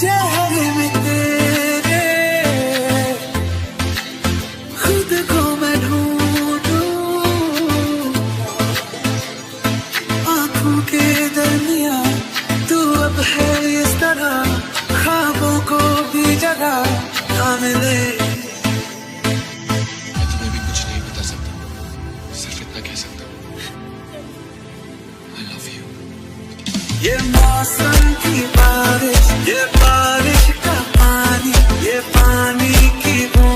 चेहरे में तेरे खुद को मैं ढूंढूं, आंखों के दरमिया तू अब है इस तरह, ख्वाबों को भी जगह ना मिले। मैं तुम्हें भी कुछ नहीं बता सकता, सिर्फ इतना कह सकता हूँ, I love you। ये मौसम की बारिश, ये बारिश का पानी, ये पानी की बूंद